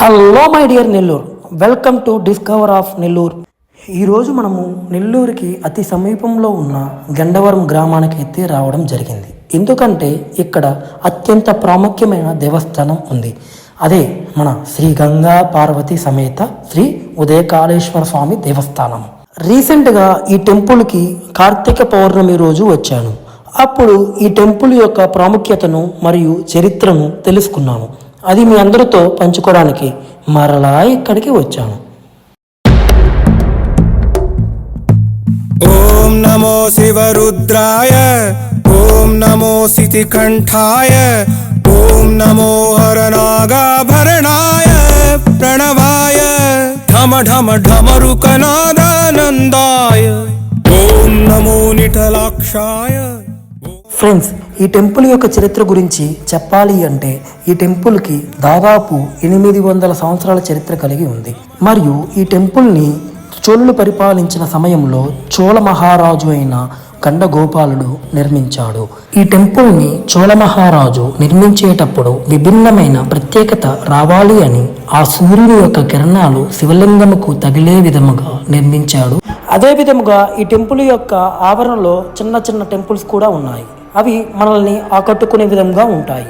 Hello my dear Nellore, welcome to discover of Nellore. ఈరోజు మనము నెల్లూరుకి అతి సమీపంలో ఉన్న గండవరం గ్రామానికి అయితే రావడం జరిగింది. ఎందుకంటే ఇక్కడ అత్యంత ప్రాముఖ్యమైన దేవస్థానం ఉంది. అదే మన శ్రీ గంగా పార్వతి సమేత శ్రీ ఉదయకాళేశ్వర స్వామి దేవస్థానం. రీసెంట్గా ఈ టెంపుల్కి కార్తీక పౌర్ణమి రోజు వచ్చాను. అప్పుడు ఈ టెంపుల్ యొక్క ప్రాముఖ్యతను మరియు చరిత్రను తెలుసుకున్నాను. అది మీ అందరితో పంచుకోవడానికి మరలా ఇక్కడికి వచ్చాను. ఓం నమో శివరుద్రాయ, ఓం నమో సితికంఠాయ, ఓం నమో హరనాగాభరణాయ ప్రణవాయ ఢమ ఢమ ఢమరుకనాదానందాయ, ఓం నమో నిఠలాక్షాయ. ఫ్రెండ్స్, ఈ టెంపుల్ యొక్క చరిత్ర గురించి చెప్పాలి అంటే ఈ టెంపుల్కి దాదాపు 800 సంవత్సరాల చరిత్ర కలిగి ఉంది. మరియు ఈ టెంపుల్ని చోళులు పరిపాలించిన సమయంలో చోళ మహారాజు అయిన గండగోపాలుడు నిర్మించాడు. ఈ టెంపుల్ని చోళ మహారాజు నిర్మించేటప్పుడు విభిన్నమైన ప్రత్యేకత రావాలి అని ఆ సూర్యుడి యొక్క కిరణాలు శివలింగముకు తగిలే విధముగా నిర్మించాడు. అదే విధముగా ఈ టెంపుల్ యొక్క ఆవరణలో చిన్న చిన్న టెంపుల్స్ కూడా ఉన్నాయి. అవి మనల్ని ఆకట్టుకునే విధంగా ఉంటాయి.